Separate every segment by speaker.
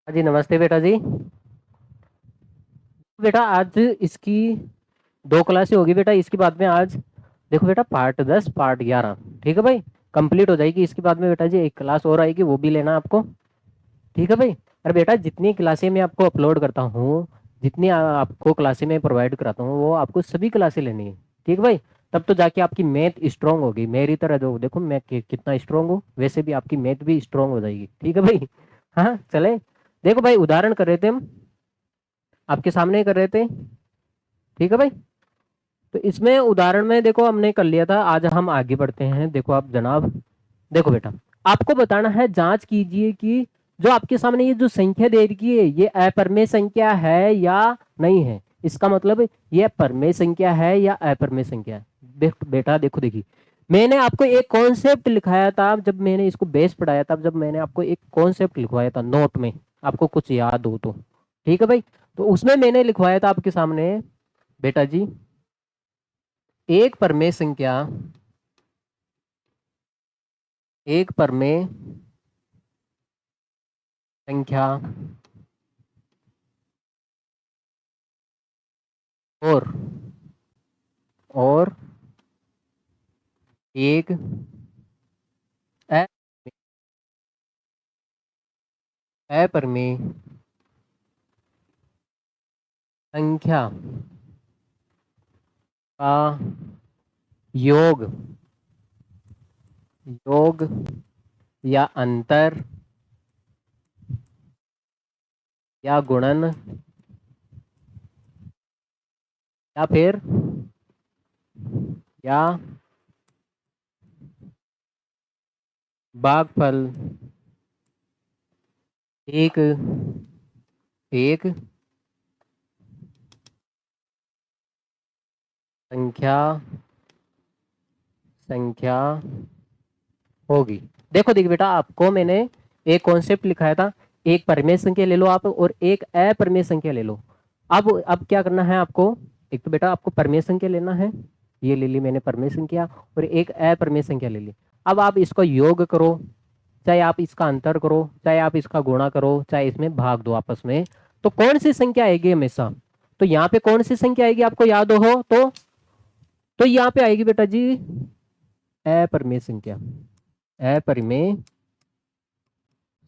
Speaker 1: जी नमस्ते बेटा जी। बेटा आज इसकी 2 क्लासें होगी बेटा। इसके बाद में आज देखो बेटा पार्ट 10 पार्ट 11 ठीक है भाई, कंप्लीट हो जाएगी। इसके बाद में बेटा जी एक क्लास और आएगी, वो भी लेना आपको। ठीक है भाई। अरे बेटा जितनी क्लासें मैं आपको अपलोड करता हूँ, जितनी आपको क्लासें मैं प्रोवाइड कराता हूँ, वो आपको सभी क्लासें लेनी है। ठीक है भाई। तब तो जाके आपकी मैथ स्ट्रांग होगी। मेरी तरह जो देखो मैं कितना स्ट्रांग हूँ, वैसे भी आपकी मैथ भी स्ट्रांग हो जाएगी। ठीक है भाई। हाँ चले। देखो भाई उदाहरण कर रहे थे हम, आपके सामने ही कर रहे थे। ठीक है भाई। तो इसमें उदाहरण में देखो हमने कर लिया था। आज हम आगे बढ़ते हैं। देखो आप जनाब, देखो बेटा आपको बताना है, जांच कीजिए कि जो आपके सामने ये जो संख्या दे रखी है ये अपरिमेय संख्या है या नहीं है। इसका मतलब ये परमेय संख्या है या अपरिमेय संख्या है। बेटा देखो देखिए, मैंने आपको एक कॉन्सेप्ट लिखाया था जब मैंने इसको बेस पढ़ाया था, जब मैंने आपको एक कॉन्सेप्ट लिखवाया था नोट में, आपको कुछ याद हो तो। ठीक है भाई। तो उसमें मैंने लिखवाया था आपके सामने बेटा जी, एक परमेय संख्या, एक परमेय संख्या और और एक अपरमेय संख्या का योग, योग या अंतर या गुणन या फिर या भागफल एक एक संख्या संख्या होगी। देखो देखिए बेटा, आपको मैंने एक कॉन्सेप्ट लिखाया था, एक परिमेय संख्या ले लो आप और एक अपरिमेय संख्या ले लो। अब क्या करना है आपको, एक तो बेटा आपको परिमेय संख्या लेना है, ये ले ली मैंने परिमेय संख्या, और एक अपरिमेय संख्या ले ली। अब आप इसको योग करो, चाहे आप इसका अंतर करो, चाहे आप इसका गुणा करो, चाहे इसमें भाग दो आपस में, तो कौन सी संख्या आएगी हमेशा। तो यहाँ पे कौन सी संख्या आएगी आपको याद हो तो यहाँ पे आएगी बेटा जी अपरिमेय संख्या, अपरिमेय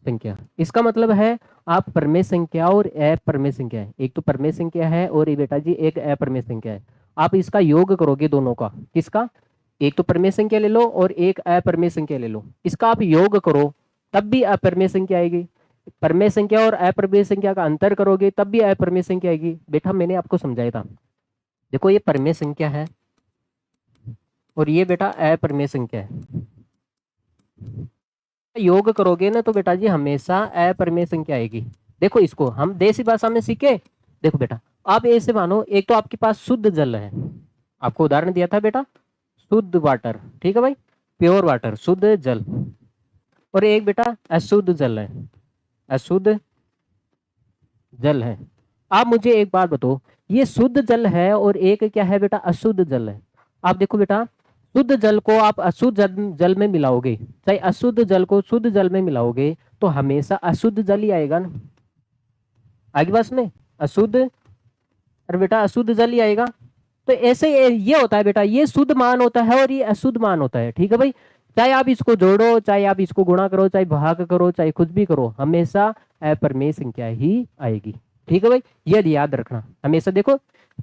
Speaker 1: संख्या। इसका मतलब है आप परमेय संख्या और अपरमेय संख्या है, एक तो परमेय संख्या है और ये बेटा जी एक अपरमेय संख्या है। आप इसका योग करोगे दोनों का, किसका, एक तो परमेय संख्या ले लो और एक अपरमेय संख्या ले लो, इसका आप योग करो तब भी अपरमेय संख्या आएगी। परमेय संख्या और अपरमेय संख्या का अंतर करोगे तब भी अपरमेय संख्या आएगी। बेटा मैंने आपको समझाया था, देखो ये परमेय संख्या है और ये बेटा अपरमेय संख्या है। योग करोगे ना तो बेटा जी हमेशा अपरिमेय संख्या आएगी। देखो इसको हम देसी भाषा में सीखे। देखो बेटा, आप ऐसे मानो, एक तो आपके पास शुद्ध जल है, आपको उदाहरण दिया था बेटा शुद्ध वाटर, ठीक है भाई, प्योर वाटर शुद्ध जल, और एक बेटा अशुद्ध जल है, अशुद्ध जल है। आप मुझे एक बात बताओ, ये शुद्ध जल है और एक क्या है बेटा अशुद्ध जल है। आप देखो बेटा, शुद्ध जल को आप अशुद्ध जल में मिलाओगे, चाहे अशुद्ध जल को शुद्ध जल में मिलाओगे तो हमेशा अशुद्ध जल ही आएगा ना। आगे बस में अशुद्ध, और बेटा अशुद्ध जल ही आएगा। तो ऐसे ये होता है बेटा, ये शुद्ध मान होता है और ये अशुद्ध मान होता है। ठीक है भाई। चाहे आप इसको जोड़ो, चाहे आप इसको गुणा करो, चाहे भाग करो, चाहे कुछ भी करो, हमेशा अपरिमेय संख्या ही आएगी। ठीक है भाई, ये याद रखना हमेशा। देखो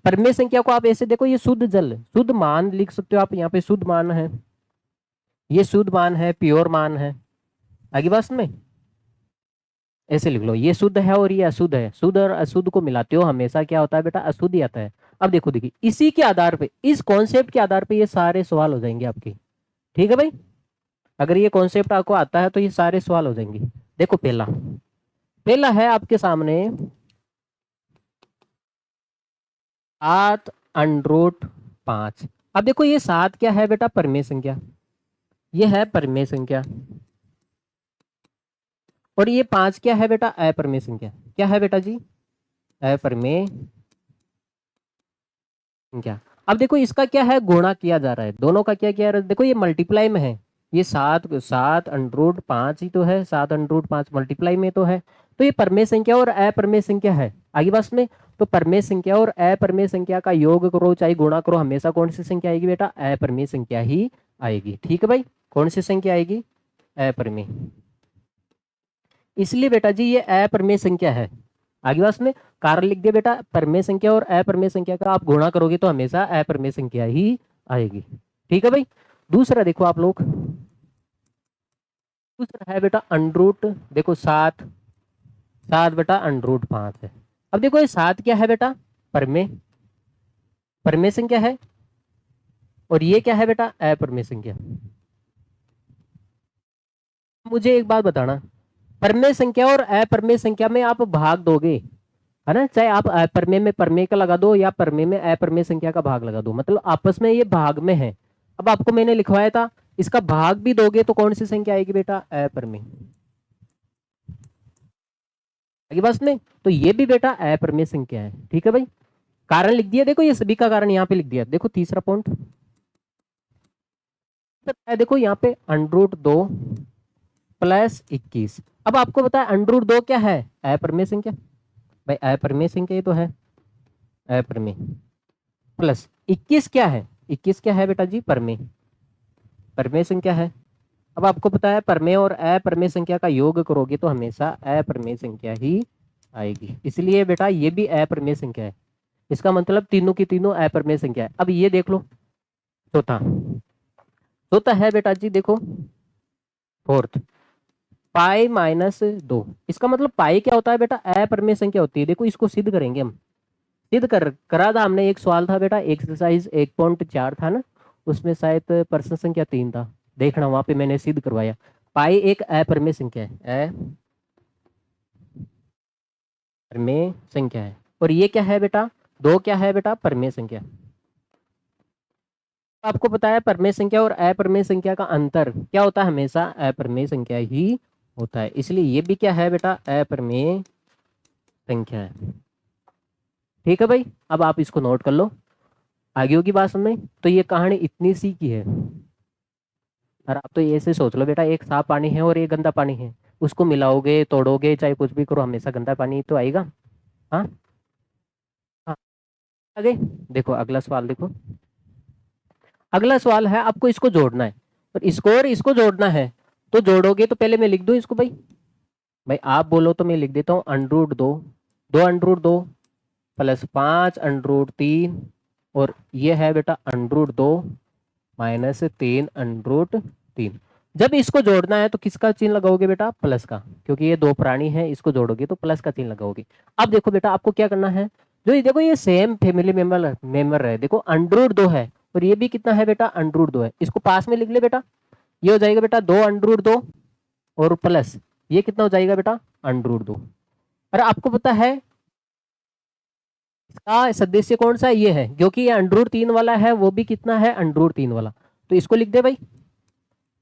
Speaker 1: परिमेय संख्या को आप ऐसे देखो, ये शुद्ध जल, शुद्ध मान लिख सकते हो आप, यहाँ पे शुद्ध मान है, ये शुद्ध मान है, प्योर मान है। आगे बस में ऐसे लिख लो, ये शुद्ध है और ये अशुद्ध है, शुद्ध और अशुद्ध को मिलाते हो हमेशा क्या होता है बेटा अशुद्ध ही आता है। अब देखो देखिए, इसी के आधार पे, इस कॉन्सेप्ट के आधार पे ये सारे सवाल हो जाएंगे आपके। ठीक है भाई, अगर ये कॉन्सेप्ट आपको आता है तो ये सारे सवाल हो जाएंगे। देखो पहला, पहला है आपके सामने 7√5। अब देखो ये 7 क्या है बेटा परिमेय संख्या, ये है परिमेय संख्या, और ये 5 क्या है बेटा अपरिमेय संख्या। क्या है बेटा जी अपरिमेय संख्या। अब देखो इसका क्या है गुणा किया जा रहा है, दोनों का क्या किया जा रहा है, देखो ये मल्टीप्लाई में है, ये 7 7 √5 ही तो है, 7 √5 मल्टीप्लाई में तो है। तो ये परमेय संख्या और अपरमेय संख्या है। आगे बस में, तो परमेय संख्या और अपरमेय संख्या का योग करो चाहे गुणा करो, हमेशा कौन सी संख्या आएगी बेटा? अपरमेय संख्या ही आएगी। ठीक है भाई, कौन सी संख्या आएगी? अपरमेय। इसलिए बेटा जी ये अपरमेय संख्या है। आगे बस में कारण लिख दिया बेटा, परमेय संख्या और अपरमेय संख्या का आप गुणा करोगे तो हमेशा अपरमेय संख्या ही आएगी। ठीक है भाई। दूसरा देखो आप लोग, दूसरा है बेटा अंडरूट, देखो 7 7 बेटा √5 है। अब देखो ये 7 क्या है बेटा? परमेय, परमेय संख्या है। और ये क्या है बेटा? अपरमेय संख्या। मुझे एक बात बताना, परमेय संख्या और अपरमेय संख्या में आप भाग दोगे, है ना, चाहे आप परमेय में परमेय का लगा दो या परमेय में अपरमेय संख्या का भाग लगा दो, मतलब आपस में ये भाग में है। अब आपको मैंने लिखवाया था, इसका भाग भी दोगे तो कौन सी संख्या आएगी बेटा? अपरमेय। आगे बस में, तो ये भी बेटा अपरमेय संख्या है। ठीक है भाई, कारण लिख दिया, देखो ये सभी का कारण यहाँ पे लिख दिया। देखो तीसरा पॉइंट देखो यहाँ पे √2 + 21। अब आपको बताया √2 क्या है? अपरमेय संख्या। भाई अपरमेय संख्या ये तो है अपरमेय। प्लस 21 क्या है? 21 क्या है बेटा जी? परमेय, परमेय संख्या है। अब आपको पता है परमेय और अपरमेय संख्या का योग करोगे तो हमेशा अपरमेय संख्या ही आएगी, इसलिए बेटा ये भी अपरमेय संख्या है। इसका मतलब तीनों की तीनों अपरमेय संख्या है। अब ये देख लो चौथा, चौथा है बेटा जी देखो फोर्थ, π-2। इसका मतलब पाई क्या होता है बेटा? अपरमेय संख्या होती है। देखो इसको सिद्ध करेंगे हम, सिद्ध करा था हमने। एक सवाल था बेटा, एक्सरसाइज 1.4 था ना, उसमें शायद प्रश्न संख्या 3 था, देखना वहां पे मैंने सिद्ध करवाया। पाई एक अपरमेय संख्या है, अपरमेय संख्या है। और ये क्या है बेटा? 2 क्या है बेटा? परमेय संख्या। आपको पता है परमेय संख्या और अपरमेय संख्या का अंतर क्या होता है? हमेशा अपरमेय संख्या ही होता है, इसलिए ये भी क्या है बेटा? अपरमेय संख्या है। ठीक है भाई, अब आप इसको नोट कर लो, आगे होगी बात समझ में। तो ये कहानी इतनी सी की है। और आप तो ऐसे सोच लो बेटा, एक साफ पानी है और एक गंदा पानी है, उसको मिलाओगे तोड़ोगे चाहे कुछ भी करो, हमेशा गंदा पानी तो आएगा। हाँ हाँ। आगे देखो अगला सवाल देखो, अगला सवाल है आपको इसको जोड़ना है, और इसको और इसको जोड़ना है। तो जोड़ोगे तो पहले मैं लिख दूं इसको भाई, भाई आप बोलो तो मैं लिख देता हूँ √2, 2 √2 + 5 √3, और ये है बेटा √2 -3 √3। जब इसको जोड़ना है तो किसका चिन्ह लगाओगे बेटा? प्लस का, क्योंकि ये दो प्राणी है, इसको जोड़ोगे तो प्लस का चिन्ह लगाओगे। अब देखो बेटा आपको क्या करना है, जो ये देखो ये सेम फैमिली मेंबर है, देखो √2 है और ये भी कितना है बेटा? √2 है। इसको पास में लिख ले बेटा, ये हो जाएगा बेटा 2 √2 और प्लस ये कितना हो जाएगा बेटा? √2। अरे आपको पता है इसका सदस्य कौन सा है? ये है, क्योंकि ये √3 वाला है, वो भी कितना है? √3 वाला। तो इसको लिख दे भाई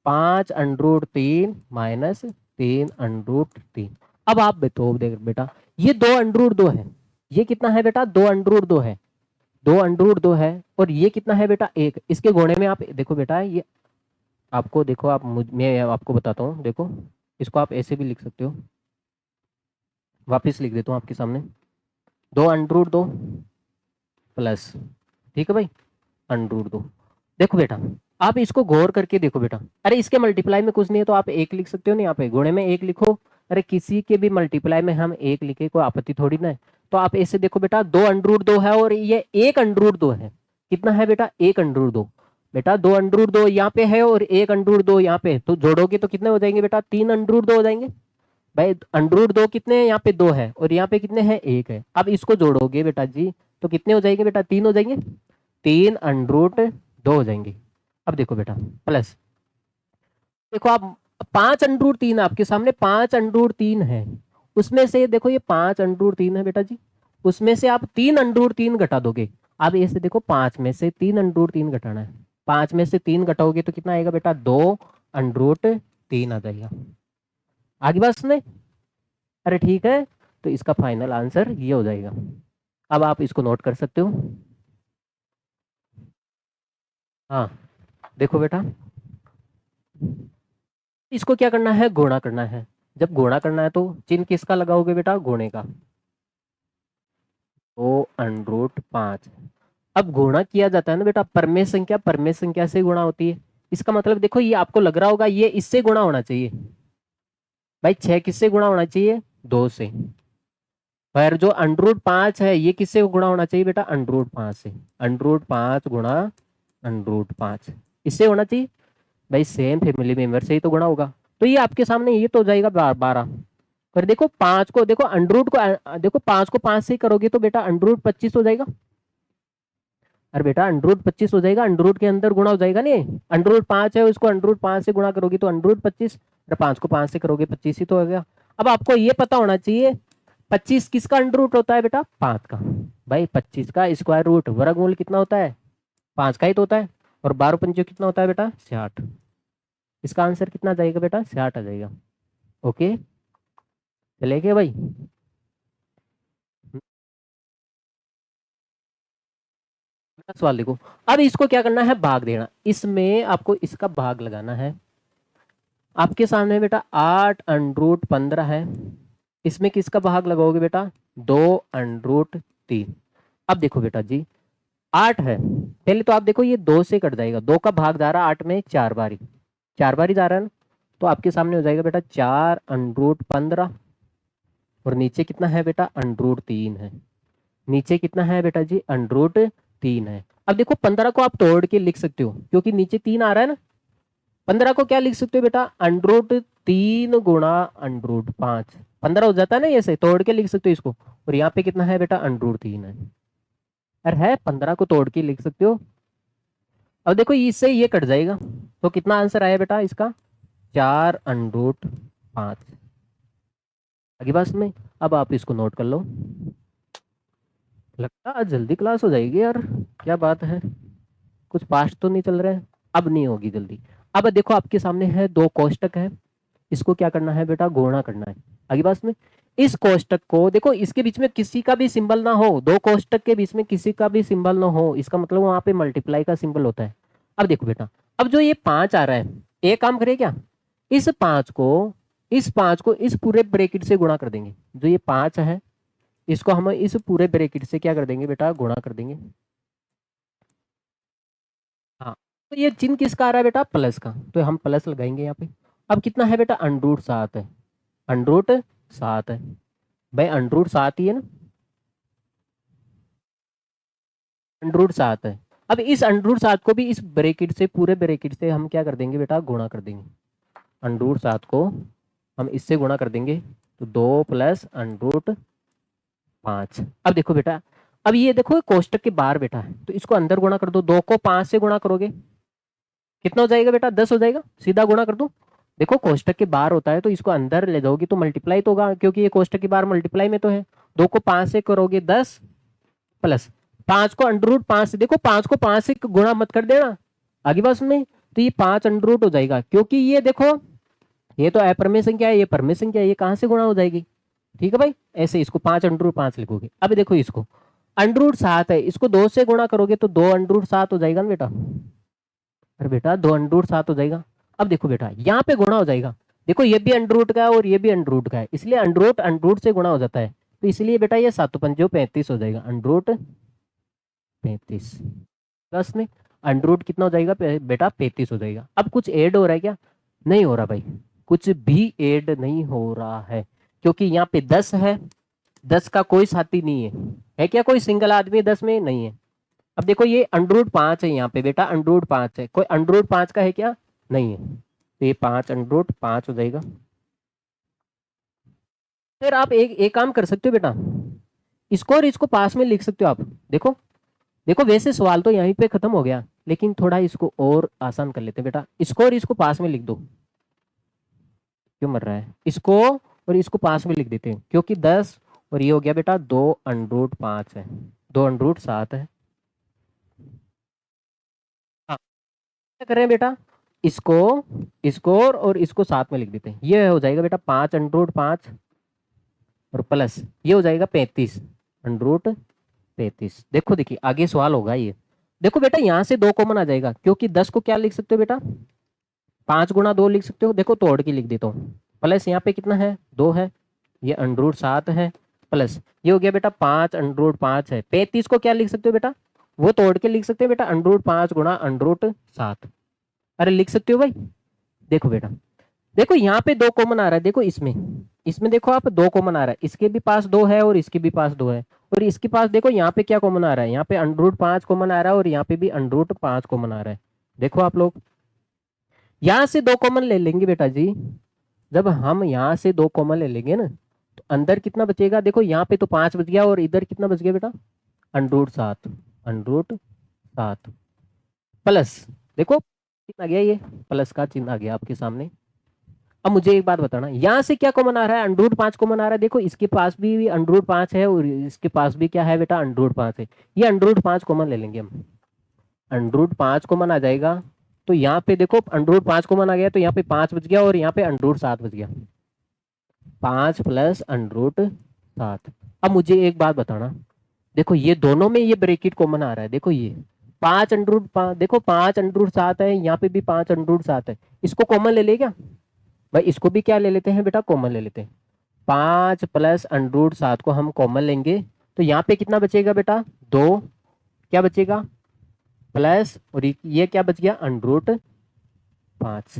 Speaker 1: 5 √3 -3 √3। अब आप बताओ देख बेटा, ये 2 √2 है, ये कितना है बेटा? 2 √2 है, 2 √2 है, और ये कितना है बेटा? 1। इसके गुणे में आप देखो बेटा, ये आपको देखो, मैं आपको बताता हूँ, देखो इसको आप ऐसे भी लिख सकते हो, वापिस लिख देता हूँ आपके सामने, 2 √2 प्लस, ठीक है भाई, √2। देखो बेटा आप इसको गौर करके देखो बेटा, अरे इसके मल्टीप्लाई में कुछ नहीं है तो आप 1 लिख सकते हो ना, यहाँ पे गुणे में 1 लिखो। अरे किसी के भी मल्टीप्लाई में हम 1 लिखे, कोई आपत्ति थोड़ी ना है। तो आप ऐसे देखो बेटा, 2 √2 है और ये 1 √2 है, कितना है बेटा? 1 √2। बेटा 2 √2 यहाँ पे है और 1 √2 यहाँ पे, तो जोड़ोगे तो कितने हो जाएंगे बेटा? 3 √2 हो जाएंगे। भाई √2 कितने हैं? यहाँ पे 2 है और यहाँ पे कितने हैं? 1 है। अब इसको जोड़ोगे बेटा जी तो कितने हो जाएंगे बेटा? 3 हो जाएंगे, 3 √2 हो जाएंगे। अब देखो बेटा प्लस, देखो आप 5 √3 आपके सामने, 5 √3 है, उसमें से देखो ये 5 √3 है बेटा जी, उसमें से आप 3 √3 घटा दोगे। अब ऐसे देखो 5 में से 3 √3 घटाना है, 5 में से 3 घटाओगे तो कितना आएगा बेटा? 2 √3 आ जाएगा। आगे बात सुने? अरे ठीक है, तो इसका फाइनल आंसर ये हो जाएगा। अब आप इसको नोट कर सकते हो। हाँ देखो बेटा, इसको क्या करना है, गुणा करना है। जब गुणा करना है तो चिन्ह किसका लगाओगे बेटा, गुणे का। तो √5। अब गुणा किया जाता है ना बेटा, परमेय संख्या से गुणा होती है। इसका मतलब देखो, ये आपको लग रहा होगा ये इससे गुणा होना चाहिए भाई। 6 किससे गुणा होना चाहिए, 2 से। पर जो √5 है ये किससे गुणा होना चाहिए बेटा, √5 से। √5 गुणा √5 इससे होना चाहिए भाई, सेम फैमिली मेंबर से ही तो गुणा होगा। तो ये आपके सामने ये तो हो जाएगा 12। पर देखो 5 को देखो अंडरूट को देखो 5 को 5 से करोगे तो बेटा √25 हो जाएगा। अरे बेटा √25 हो जाएगा, अंडरूट के अंदर गुणा हो जाएगा नहीं। √5 है उसको √5 से गुणा करोगे तो √25। 5 को 5 से करोगे 25 ही तो हो गया। अब आपको ये पता होना चाहिए 25 किसका अंडरूट होता है बेटा, 5 का। भाई 25 का स्क्वायर रूट वर्गमूल कितना होता है, 5 का ही तो होता है। और 12 पंचो कितना होता है बेटा, 66। इसका आंसर कितना जाएगा बेटा, 66 आ जाएगा। ओके चलेगा भाई। सवाल देखो, अब इसको क्या करना है, भाग देना। इसमें आपको इसका भाग लगाना है। आपके सामने बेटा 8√15 है। इसमें किसका भाग लगाओगे बेटा, 2√3। अब देखो बेटा जी 8 है, पहले तो आप देखो ये 2 से कट जाएगा, 2 का भाग जा रहा है 8 में 4 बारी, 4 बारी जा रहा है ना। तो आपके सामने हो जाएगा बेटा 4√15। और नीचे कितना है बेटा, √3 है। नीचे कितना है बेटा जी, √3 है। अब देखो 15 को आप तोड़ के लिख सकते हो क्योंकि नीचे 3 आ रहा है ना। 15 को क्या लिख सकते हो बेटा, √3 गुणा √5। 15 हो जाता है ना, ऐसे तोड़ के लिख सकते हो इसको। और यहाँ पे कितना है बेटा, √3 है। अरे है 15 को तोड़ के लिख सकते हो। अब देखो इससे ये कट जाएगा तो कितना आंसर आया बेटा इसका, 4√5। आगे बात में, अब आप इसको नोट कर लो। लगता है आज जल्दी क्लास हो जाएगी यार, क्या बात है, कुछ फास्ट तो नहीं चल रहा है। अब नहीं होगी जल्दी। अब देखो आपके सामने है 2 कोष्टक है, इसको क्या करना है बेटा, गुणा करना है। आगे बात में, इस कोष्टक को देखो, इसके बीच में किसी का भी सिंबल ना हो, 2 कोष्टक के बीच में किसी का भी सिंबल ना हो, इसका मतलब वहां पे मल्टीप्लाई का सिंबल होता है। अब देखो बेटा, अब जो ये 5 आ रहा है, एक काम करे क्या, इस 5 को इस पूरे ब्रैकेट से गुणा कर देंगे। जो ये 5 है इसको हम इस पूरे ब्रैकेट से क्या कर देंगे बेटा, गुणा कर देंगे। हाँ, तो ये चिन्ह किसका आ रहा है बेटा, प्लस का, तो हम प्लस लगाएंगे यहाँ पे। अब कितना है बेटा, √7 है। √7 है भाई, √7 ही है ना, √7 है। अब इस √7 को भी इस ब्रैकेट से, पूरे ब्रैकेट से हम क्या कर देंगे बेटा, गुणा कर देंगे। √7 को हम इससे गुणा कर देंगे तो 2 + √5। अब देखो बेटा, अब ये देखो कोष्टक के बाहर बेटा है तो इसको अंदर गुणा कर दो। 2 को 5 से गुणा करोगे कितना हो जाएगा बेटा, 10 हो जाएगा। सीधा गुणा कर दो। देखो कोष्टक के बाहर होता है तो इसको अंदर ले जाओगे तो मल्टीप्लाई तो होगा, क्योंकि ये कोष्टक के बाहर मल्टीप्लाई में तो है। 2 को 5 से करोगे 10 प्लस 5 को √5 से, देखो 5 को 5 से गुणा मत कर देना आगे बात में, तो ये 5 अंडर हो जाएगा। क्योंकि ये देखो ये तो अपरिमेय संख्या है, ये परिमेय संख्या है, ये कहां से गुणा हो जाएगी। ठीक है भाई, ऐसे इसको 5 √5 लिखोगे। अब देखो इसको √7 है, इसको 2 से गुणा करोगे तो 2 √7 हो जाएगा ना बेटा। अरे बेटा 2 √7 हो जाएगा। अब देखो बेटा यहाँ पे गुणा हो जाएगा। देखो ये भी √ का है और ये भी √ का है, इसलिए √ से गुणा हो जाता है। तो इसलिए बेटा ये 7 पंजो 35 हो जाएगा, √35 प्लस में √ कितना हो जाएगा बेटा, 35 हो जाएगा। अब कुछ ऐड हो रहा है क्या, नहीं हो रहा भाई, कुछ भी ऐड नहीं हो रहा है, क्योंकि यहाँ पे 10 है, 10 का कोई साथी नहीं है क्या, कोई सिंगल आदमी 10 में नहीं है। अब देखो ये √5 है यहाँ पे बेटा, √5 है, कोई √5 का है क्या, नहीं है। तो ये 5 √5 हो जाएगा। फिर आप एक काम कर सकते हो बेटा, इसको और इसको पास में लिख सकते हो आप। देखो देखो वैसे सवाल तो यहीं पे खत्म हो गया, लेकिन थोड़ा इसको और आसान कर लेते हैं बेटा। इसको और इसको पास में लिख दो, क्यों मर रहा है, इसको और इसको पास में लिख देते हैं, क्योंकि 10 और ये हो गया बेटा 2 √5 है, 2 √7 है। हाँ, क्या कर रहे हैं बेटा, इसको इसको और इसको साथ में लिख देते हैं। ये हो जाएगा बेटा 5 √5 और प्लस ये हो जाएगा 35 √35। देखो देखिए आगे सवाल होगा ये। देखो बेटा यहाँ से 2 कॉमन आ जाएगा, क्योंकि 10 को क्या लिख सकते हो बेटा, 5 गुणा 2 लिख सकते हो, देखो तोड़ के लिख देता हूँ। प्लस यहाँ पे कितना है 2 है, ये अंडरूट 7 है, प्लस ये हो गया बेटा 5 अंडरूट 5 है। 35 को क्या लिख सकते हो बेटा, वो तोड़ के लिख सकते हो बेटा, अंडरूट 5 गुणा अंडरूट 7। अरे लिख सकते हो भाई। देखो बेटा, देखो यहाँ पे 2 कॉमन आ रहा है, देखो इसमें, इसमें देखो आप 2 कॉमन आ रहा है, इसके भी पास 2 है और इसके भी पास 2 है, और इसके पास देखो यहाँ पे क्या कॉमन आ रहा है, यहाँ पे अंडरूट 5 कॉमन आ रहा है और यहाँ पे भी अंडरूट 5 कॉमन आ रहा है। देखो आप लोग यहाँ से 2 कॉमन ले लेंगे बेटा जी, जब हम यहाँ से 2 कॉमन ले लेंगे ना, तो अंदर कितना बचेगा, देखो यहाँ पे तो 5 बच गया और इधर कितना बच गया बेटा, अंडरूट 7, अंडरूट 7 प्लस, देखो चिन्ह आ गया, ये प्लस का चिन्ह आ गया आपके सामने। अब मुझे एक बात बताना, यहाँ से क्या कॉमन आ रहा है, अंडरूट 5 कॉमन आ रहा है, देखो इसके पास भी अंडरूट 5 है और इसके पास भी क्या है बेटा, अंडरूट 5 है, ये अंडरूट 5 कॉमन ले लेंगे हम, अंडरूट 5 कॉमन आ जाएगा, तो यहाँ पे देखो अंडरूट 5 कॉमन आ गया, तो यहाँ पे 5 बच गया और यहाँ पे अंडरूट 7 बच गया, 5 प्लस अंडरूट 7। अब मुझे एक बात बताना, देखो ये दोनों में ये ब्रैकेट कॉमन आ रहा है, देखो ये 5 अंडरूट 5, देखो 5 अंडरूट 7 है, यहाँ पे भी 5 अंडरूट 7 है, इसको कॉमन ले ले क्या भाई, इसको भी क्या ले लेते हैं बेटा, कॉमन ले लेते हैं। 5 प्लस अंडरूट 7 को हम कॉमन लेंगे, तो यहाँ पे कितना बचेगा बेटा 2, क्या बचेगा प्लस, और ये क्या बच गया अंडरूट 5।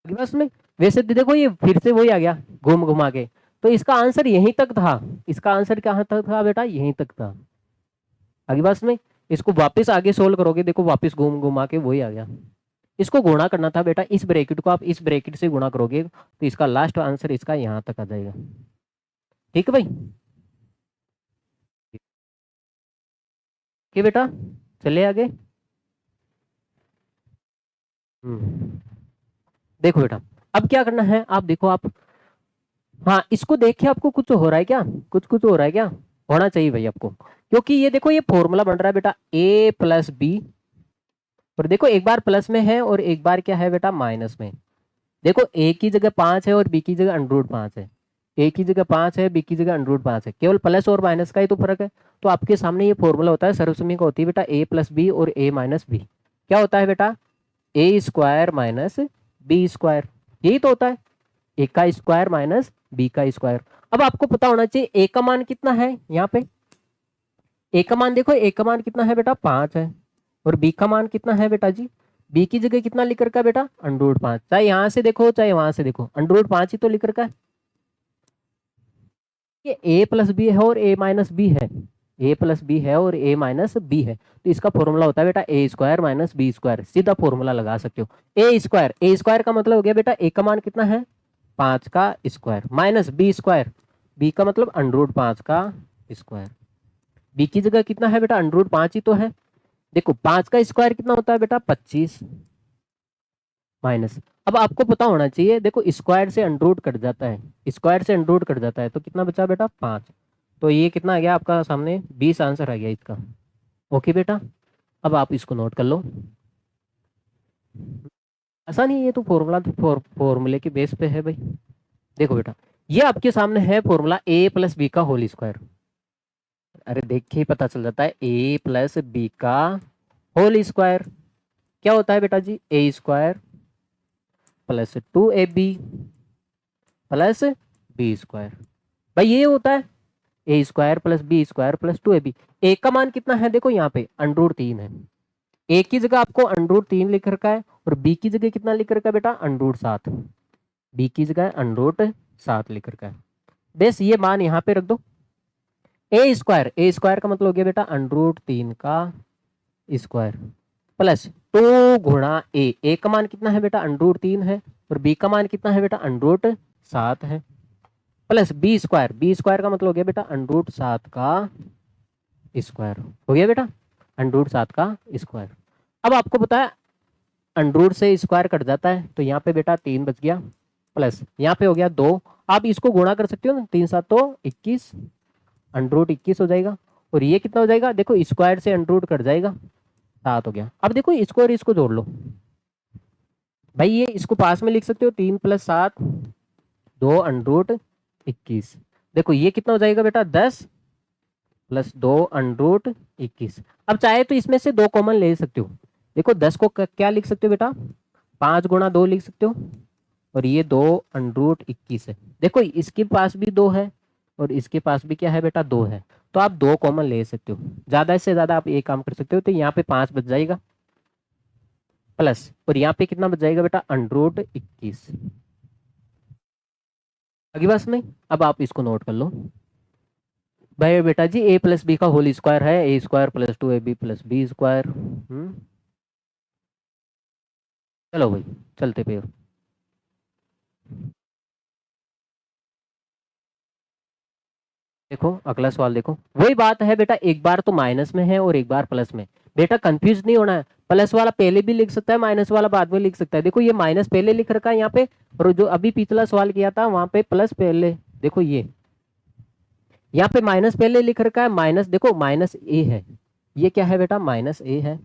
Speaker 1: बस में वैसे तो देखो ये फिर से वही आ गया घूम घुमा के, तो इसका आंसर यहीं तक था, इसका आंसर कहाँ तक था बेटा, यहीं तक था। आगे बस में इसको वापस आगे सोल्व करोगे, देखो वापस घूम घुमा के वही आ गया। इसको गुणा करना था बेटा, इस ब्रैकेट को आप इस ब्रैकेट से गुणा करोगे तो इसका लास्ट आंसर इसका यहाँ तक आ जाएगा। ठीक है भाई, ठीक बेटा, चले आगे। देखो बेटा, अब क्या करना है, आप देखो आप, हाँ इसको देख के आपको कुछ हो रहा है क्या, कुछ कुछ हो रहा है क्या, होना चाहिए भाई आपको, क्योंकि ये देखो ये फॉर्मूला बन रहा है बेटा a प्लस बी, और देखो एक बार प्लस में है और एक बार क्या है बेटा माइनस में। देखो a की जगह 5 है और b की जगह अंडरूट 5 है, a की जगह 5 है, b की जगह अंडरूट 5 है, केवल प्लस और माइनस का ही तो फर्क है। तो आपके सामने ये फॉर्मूला होता है, सर्वसम्य का होती है बेटा a प्लस बी और a माइनस बी, क्या होता है बेटा ए स्क्वायर माइनस बी स्क्वायर, यही तो होता है, ए का स्क्वायर माइनस बी का स्क्वायर। अब आपको पता होना चाहिए ए का मान कितना है, यहाँ पे ए का मान देखो, ए का मान कितना है बेटा 5 है, और बी का मान कितना है बेटा जी, बी की जगह कितना लिख रखा है बेटा अंडरूट 5, चाहे यहाँ से देखो चाहे वहां से देखो अंडरूट 5 ही तो लिख रखा है। ये ए प्लस बी है और ए माइनस बी है, ए प्लस बी है और ए माइनस बी है, तो इसका फॉर्मूला होता है बेटा ए स्क्वायर माइनस बी स्क्वायर, सीधा फॉर्मूला लगा सकते हो। ए स्क्वायर का मतलब हो गया बेटा ए का मान कितना है 5 का square, minus B square, B का मतलब अंडरूट 5 का स्क्वायर, बी की जगह कितना है बेटा अंडरूट 5 ही तो है। देखो 5 का स्क्वायर कितना होता है बेटा 25, माइनस, अब आपको पता होना चाहिए, देखो स्क्वायर से अंडरूट कट जाता है, स्क्वायर से अंडरूट कट जाता है, तो कितना बचा बेटा 5, तो ये कितना आ गया आपका सामने 20 आंसर आ गया इसका। ओके बेटा, अब आप इसको नोट कर लो, ऐसा नहीं, ये तो फॉर्मूला फॉर्मूले के बेस पे है भाई। देखो बेटा, ये आपके सामने है फॉर्मूला ए प्लस बी का होल स्क्वायर, अरे देख के ही पता चल जाता है ए प्लस बी का होल स्क्वायर क्या होता है बेटा जी, A square plus 2ab plus B square, भाई ये होता है A square plus B square plus 2ab। A का मान कितना है देखो यहाँ पे अंडरूट 3 है, ए की जगह आपको अंडरूट 3 लिख रखा है, और बी की जगह कितना लिख रखा है बेटा अंडरूट 7, बी की जगह अंडरूट 7 लिख रखा है, बस ये मान यहाँ पे रख दो। ए स्क्वायर का मतलब हो गया बेटा अंडरूट 3 का स्क्वायर प्लस 2 गुणा ए का मान कितना है बेटा अंडरूट 3 है, और बी का मान कितना है बेटा अंडरूट 7 है, प्लस बी स्क्वायर का मतलब हो गया बेटा अंडरूट 7 का स्क्वायर, हो गया बेटा अंडरूट 7 का स्क्वायर। अब आपको पता है अंडरूट से स्क्वायर कट जाता है, तो यहाँ पे बेटा 3 बच गया, प्लस यहाँ पे हो गया 2, आप इसको गुणा कर सकते हो ना, 3 7 तो 21, अंडरूट 21 हो जाएगा, और ये कितना हो जाएगा देखो स्क्वायर से अंडरूट कट जाएगा 7 हो गया। अब देखो इसको और इसको जोड़ लो भाई, ये इसको पास में लिख सकते हो 3 + 7 2 अंडरूट 21, देखो ये कितना हो जाएगा बेटा 10 + 2 अंडरूट 21। अब चाहे तो इसमें से 2 कॉमन ले सकते हो, देखो 10 को क्या लिख सकते हो बेटा 5 गुणा 2 लिख सकते हो, और ये 2√21 है। देखो इसके पास भी 2 है और इसके पास भी क्या है बेटा, 2 है, तो आप 2 कॉमन ले सकते हो। ज़्यादा से ज़्यादा आप एक काम कर सकते हो, तो यहाँ पे 5 बच जाएगा प्लस, और यहाँ पे कितना बच जाएगा बेटा, √21। आगे बस में, अब आप इसको नोट कर लो भाई बेटा जी, a प्लस बी का होल स्क्वायर है a square plus 2ab plus B square. चलो भाई चलते पे। देखो अगला सवाल देखो, वही बात है बेटा, एक बार तो माइनस में है और एक बार प्लस में। बेटा कंफ्यूज नहीं होना है, प्लस वाला पहले भी लिख सकता है, माइनस वाला बाद में लिख सकता है। देखो ये माइनस पहले लिख रखा है यहाँ पे, और जो अभी पिछला सवाल किया था वहां पे प्लस पहले। देखो ये यहाँ पे माइनस पहले लिख रखा है, माइनस देखो माइनस ए है, ये क्या है बेटा, माइनस ए है,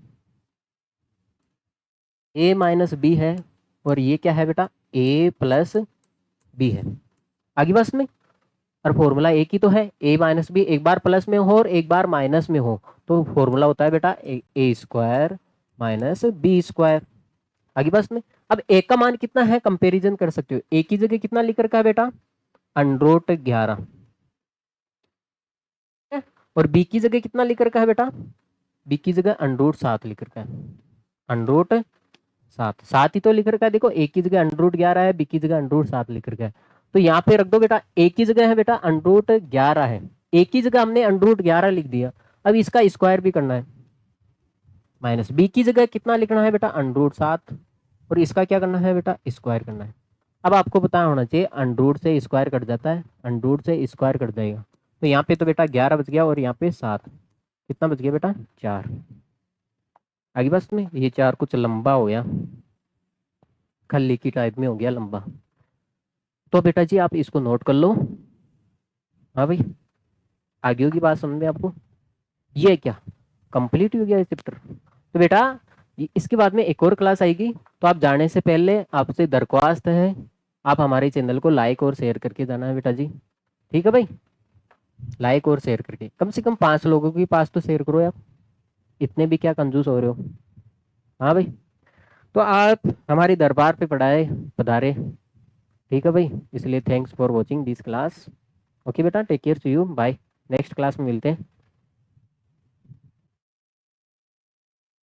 Speaker 1: ए माइनस बी है, और ये क्या है बेटा, ए प्लस बी है। आगे बस में, और फॉर्मूला एक ही तो है, ए माइनस बी, एक बार प्लस में हो और एक बार माइनस में हो, तो फॉर्मूला होता है बेटा ए स्क्वायर माइनस बी स्क्वायर। आगे बस में, अब ए का मान कितना है कंपैरिजन कर सकते हो, ए की जगह कितना लिख रखा है बेटा, √11, और बी की जगह कितना लिख रखा है बेटा, बी की जगह √7 लिख रखा है, √7, 7 ही तो लिख रखा है। देखो ए की जगह √11 है, बी की जगह √7 लिख रखा है, तो यहाँ पे रख दो बेटा, ए की जगह है बेटा √11 है, ए की जगह हमने √11 लिख दिया। अब इसका स्क्वायर भी करना है, माइनस बी की जगह कितना लिखना है बेटा, √7, और इसका क्या करना है बेटा, स्क्वायर करना है। अब आपको पता होना चाहिए अंडरूट से स्क्वायर कट जाता है, अंडरूट से स्क्वायर कट जाएगा, तो यहाँ पे तो बेटा 11 बच गया, और यहाँ पे 7, कितना बच गया बेटा, 4। आगे बस में, ये 4 कुछ लंबा हो गया, खल्ली की टाइप में हो गया लंबा, तो बेटा जी आप इसको नोट कर लो। हाँ भाई, आगे होगी बात समझ में आपको, ये क्या कंप्लीट हो गया चैप्टर। तो बेटा इसके बाद में एक और क्लास आएगी, तो आप जाने से पहले आपसे दरख्वास्त है, आप हमारे चैनल को लाइक और शेयर करके जाना है बेटा जी, ठीक है भाई, लाइक और शेयर करके कम से कम 5 लोगों के पास तो शेयर करो यार, इतने भी क्या कंजूस हो रहे हो। हाँ भाई, तो आप हमारी दरबार पे पढ़ाए पधारे, ठीक है भाई, इसलिए thanks for watching this class. Okay बेटा, take care, see you, bye, next class में मिलते हैं।